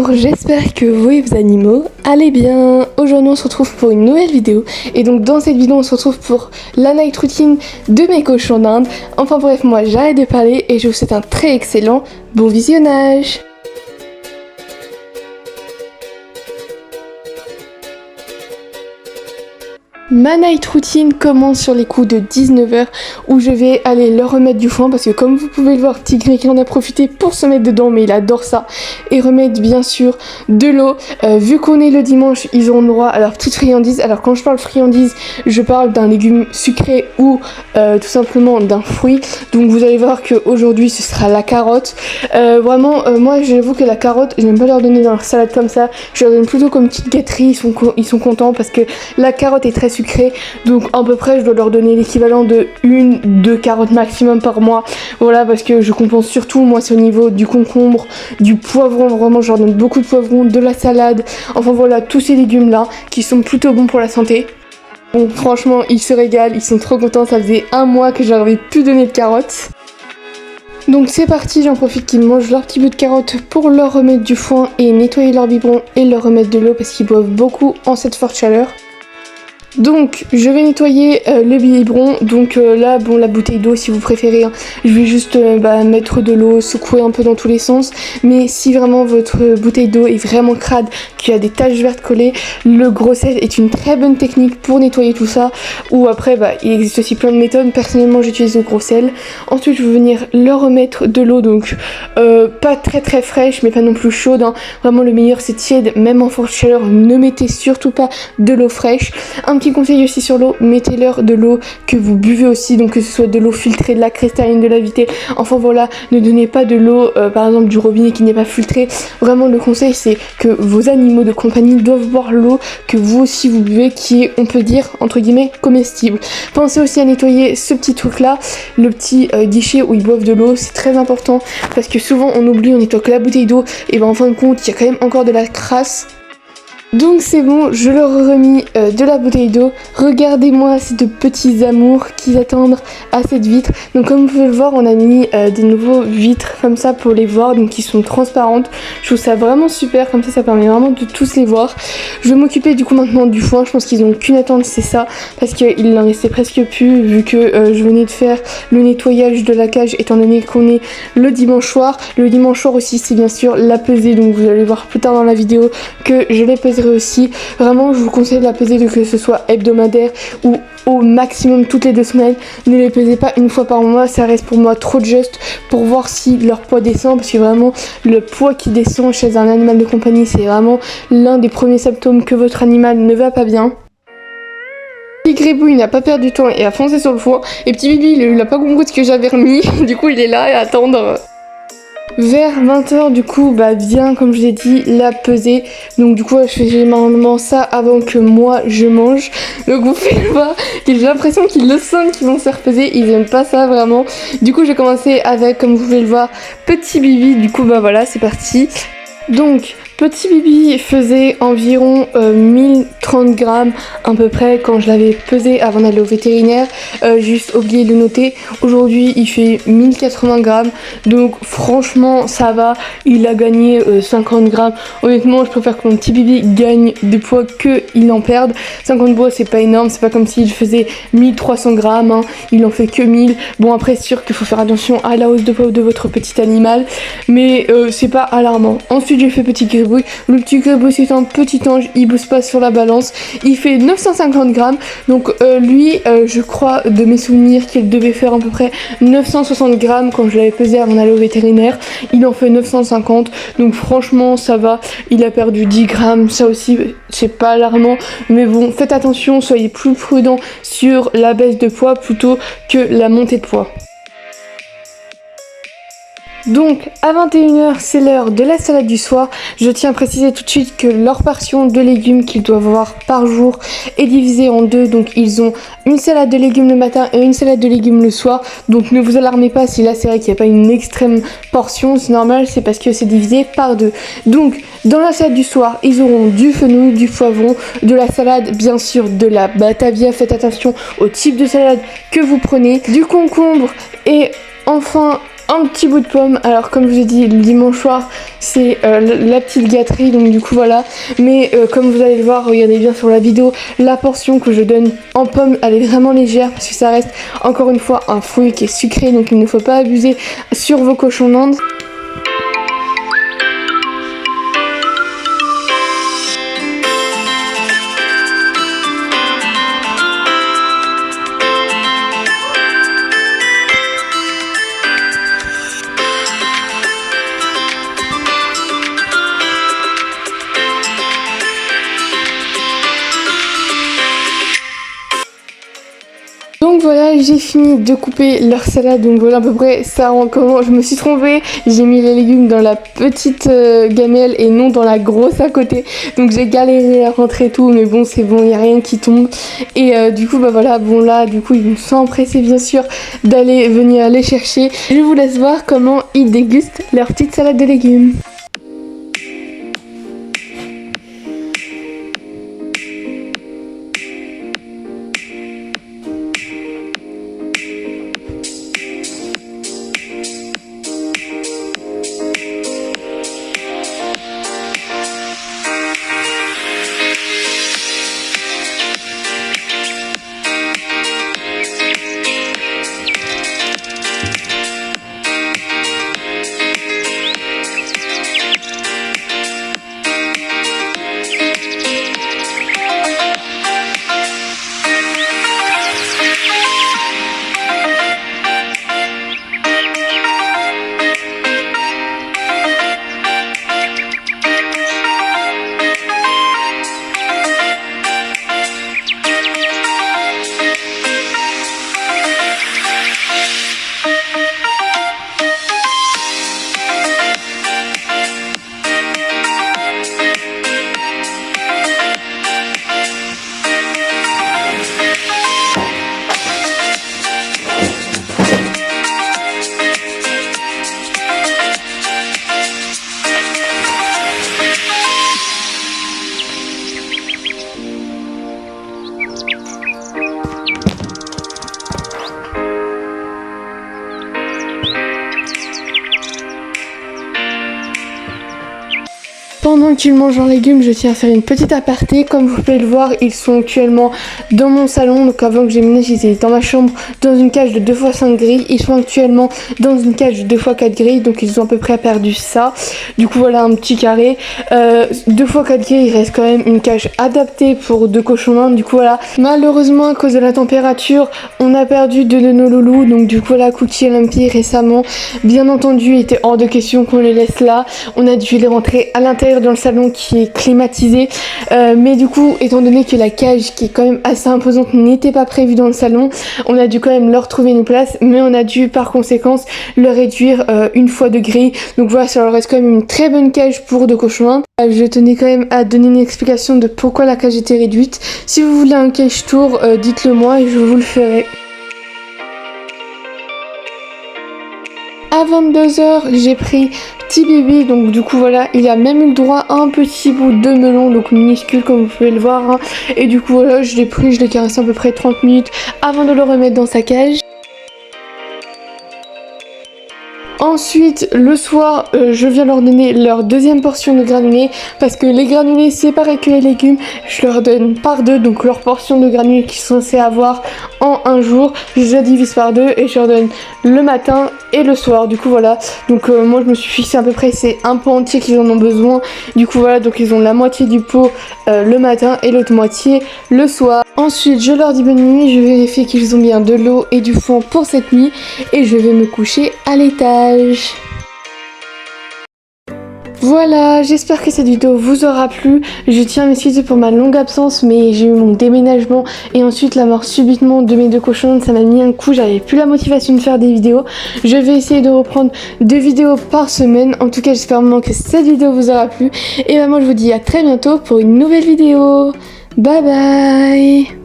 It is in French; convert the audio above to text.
Bonjour, j'espère que vous et vos animaux allez bien. Aujourd'hui on se retrouve pour une nouvelle vidéo. Et donc dans cette vidéo on se retrouve pour la night routine de mes cochons d'Inde. Enfin bref, moi j'arrête de parler et je vous souhaite un très excellent bon visionnage. Ma night routine commence sur les coups de 19h où je vais aller leur remettre du foin parce que comme vous pouvez le voir, Tigre qui en a profité pour se mettre dedans, mais il adore ça, et remettre bien sûr de l'eau. Vu qu'on est le dimanche, ils auront droit à leur petite friandise. Alors quand je parle friandise, je parle d'un légume sucré ou tout simplement d'un fruit. Donc vous allez voir qu'aujourd'hui ce sera la carotte. Moi j'avoue que la carotte, je n'aime pas leur donner dans leur salade comme ça, je leur donne plutôt comme petite gâterie. Ils sont contents parce que la carotte est très sucrée, donc à peu près je dois leur donner l'équivalent de 1-2 carottes maximum par mois. Voilà, parce que je compense surtout moi c'est au niveau du concombre, du poivron. Vraiment je leur donne beaucoup de poivron, de la salade, enfin voilà, tous ces légumes là qui sont plutôt bons pour la santé. Donc franchement ils se régalent, ils sont trop contents. Ça faisait un mois que je leur avais plus donné de carottes. Donc c'est parti, j'en profite qu'ils mangent leur petit bout de carotte pour leur remettre du foin et nettoyer leur biberon et leur remettre de l'eau parce qu'ils boivent beaucoup en cette forte chaleur. Donc je vais nettoyer le biberon. Donc là bon, la bouteille d'eau si vous préférez, hein, je vais juste mettre de l'eau, secouer un peu dans tous les sens. Mais si vraiment votre bouteille d'eau est vraiment crade, qu'il y a des taches vertes collées, le gros sel est une très bonne technique pour nettoyer tout ça. Ou après il existe aussi plein de méthodes. Personnellement j'utilise le gros sel. Ensuite je vais venir leur remettre de l'eau, donc pas très fraîche mais pas non plus chaude, hein. Vraiment le meilleur c'est tiède, même en forte chaleur. Ne mettez surtout pas de l'eau fraîche. Un petit conseil aussi sur l'eau, mettez-leur de l'eau que vous buvez aussi, donc que ce soit de l'eau filtrée, de la cristalline, de la vitelle, enfin voilà, ne donnez pas de l'eau par exemple du robinet qui n'est pas filtrée. Vraiment le conseil c'est que vos animaux de compagnie doivent boire l'eau que vous aussi vous buvez, qui est, on peut dire entre guillemets, comestible. Pensez aussi à nettoyer ce petit truc là, le petit guichet où ils boivent de l'eau, c'est très important parce que souvent on oublie, on nettoie que la bouteille d'eau et en fin de compte il y a quand même encore de la crasse. Donc c'est bon, je leur ai remis de la bouteille d'eau. Regardez-moi ces deux petits amours qui attendent à cette vitre. Donc comme vous pouvez le voir, on a mis des nouveaux vitres comme ça pour les voir, donc qui sont transparentes. Je trouve ça vraiment super, comme ça permet vraiment de tous les voir. Je vais m'occuper du coup maintenant du foin. Je pense qu'ils n'ont qu'une attente, c'est ça, parce qu'il n'en restait presque plus vu que je venais de faire le nettoyage de la cage, étant donné qu'on est le dimanche soir. Le dimanche soir aussi c'est bien sûr la pesée, donc vous allez voir plus tard dans la vidéo que je les peserai aussi. Vraiment je vous conseille de la peser, de que ce soit hebdomadaire ou au maximum toutes les 2 semaines. Ne les pesez pas une fois par mois, ça reste pour moi trop juste pour voir si leur poids descend, parce que vraiment le poids qui descend chez un animal de compagnie c'est vraiment l'un des premiers symptômes que votre animal ne va pas bien. Petit Gribou il n'a pas perdu du temps et a foncé sur le foin, et petit Bibi il a pas compris ce que j'avais remis du coup il est là à attendre. Vers 20h du coup vient, comme je l'ai dit, la pesée. Donc du coup je fais généralement ça avant que moi je mange. Donc vous faites voir que j'ai l'impression qu'ils le sentent, qu'ils vont se faire peser. Ils aiment pas ça vraiment. Du coup j'ai commencé avec, comme vous pouvez le voir, petit Bibi. Du coup voilà, c'est parti. Donc petit Bibi faisait environ 1030 grammes à peu près quand je l'avais pesé avant d'aller au vétérinaire. Juste oublié de le noter. Aujourd'hui il fait 1080 grammes. Donc franchement ça va. Il a gagné 50 grammes. Honnêtement je préfère que mon petit Bibi gagne du poids qu'il en perde. 50 poids c'est pas énorme. C'est pas comme s'il faisait 1300 grammes, hein. Il en fait que 1000. Bon après c'est sûr qu'il faut faire attention à la hausse de poids de votre petit animal, mais c'est pas alarmant. Ensuite j'ai fait petit Gribouille. Le petit Gribouille c'est un petit ange, il bouge pas sur la balance. Il fait 950 grammes. Donc lui je crois de mes souvenirs qu'il devait faire à peu près 960 grammes quand je l'avais pesé avant d'aller au vétérinaire. Il en fait 950. Donc franchement ça va. Il a perdu 10 grammes. Ça aussi c'est pas alarmant. Mais bon, faites attention, soyez plus prudent sur la baisse de poids plutôt que la montée de poids. Donc à 21h c'est l'heure de la salade du soir. Je tiens à préciser tout de suite que leur portion de légumes qu'ils doivent avoir par jour est divisée en deux. Donc ils ont une salade de légumes le matin et une salade de légumes le soir. Donc ne vous alarmez pas si là c'est vrai qu'il n'y a pas une extrême portion, c'est normal, c'est parce que c'est divisé par deux. Donc dans la salade du soir ils auront du fenouil, du poivron, de la salade, bien sûr de la batavia, faites attention au type de salade que vous prenez, du concombre et enfin un petit bout de pomme. Alors comme je vous ai dit, le dimanche soir c'est la petite gâterie, donc du coup voilà. Mais comme vous allez le voir, regardez bien sur la vidéo, la portion que je donne en pomme elle est vraiment légère parce que ça reste encore une fois un fruit qui est sucré, donc il ne faut pas abuser sur vos cochons d'Inde. Donc voilà, j'ai fini de couper leur salade, donc voilà à peu près ça en comment je me suis trompée, j'ai mis les légumes dans la petite gamelle et non dans la grosse à côté, donc j'ai galéré à rentrer tout, mais bon c'est bon, il n'y a rien qui tombe, et du coup bah voilà, bon là du coup ils vont s'empresser bien sûr d'aller venir les chercher. Je vous laisse voir comment ils dégustent leur petite salade de légumes. Pendant qu'ils mangent leurs légumes, je tiens à faire une petite aparté. Comme vous pouvez le voir, ils sont actuellement dans mon salon. Donc avant que j'emménage, ils étaient dans ma chambre, dans une cage de 2x5 grilles. Ils sont actuellement dans une cage de 2x4 grilles. Donc ils ont à peu près perdu ça. Du coup voilà un petit carré. 2x4 grilles, il reste quand même une cage adaptée pour 2 cochons d'Inde. Du coup voilà, malheureusement à cause de la température, on a perdu 2 de nos loulous. Donc du coup voilà, Cookie et Lumpy récemment, bien entendu, il était hors de question qu'on les laisse là. On a dû les rentrer à l'intérieur dans le salon qui est climatisé, mais du coup étant donné que la cage qui est quand même assez imposante n'était pas prévue dans le salon, on a dû quand même leur trouver une place, mais on a dû par conséquence leur réduire une fois de grille. Donc voilà, ça leur reste quand même une très bonne cage pour 2 cochons. Je tenais quand même à donner une explication de pourquoi la cage était réduite. Si vous voulez un cage tour, dites-le moi et je vous le ferai. À 22h, j'ai pris petit bébé, donc du coup voilà, il a même eu le droit à un petit bout de melon, donc minuscule comme vous pouvez le voir, hein. Et du coup voilà, je l'ai pris, je l'ai caressé à peu près 30 minutes avant de le remettre dans sa cage. Ensuite, le soir, je viens leur donner leur deuxième portion de granulés parce que les granulés, c'est pareil que les légumes, je leur donne par 2, donc leur portion de granulés qu'ils sont censés avoir en un jour, je la divise par 2 et je leur donne le matin et le soir. Du coup voilà, donc moi je me suis fixé à peu près c'est un pot entier qu'ils en ont besoin. Du coup voilà, donc ils ont la moitié du pot le matin et l'autre moitié le soir. Ensuite, je leur dis bonne nuit, je vérifie qu'ils ont bien de l'eau et du foin pour cette nuit et je vais me coucher à l'étage. Voilà, j'espère que cette vidéo vous aura plu. Je tiens à m'excuser pour ma longue absence, mais j'ai eu mon déménagement et ensuite la mort subitement de mes 2 cochons. Ça m'a mis un coup, j'avais plus la motivation de faire des vidéos. Je vais essayer de reprendre 2 vidéos par semaine. En tout cas, j'espère vraiment que cette vidéo vous aura plu. Et moi, je vous dis à très bientôt pour une nouvelle vidéo. Bye bye.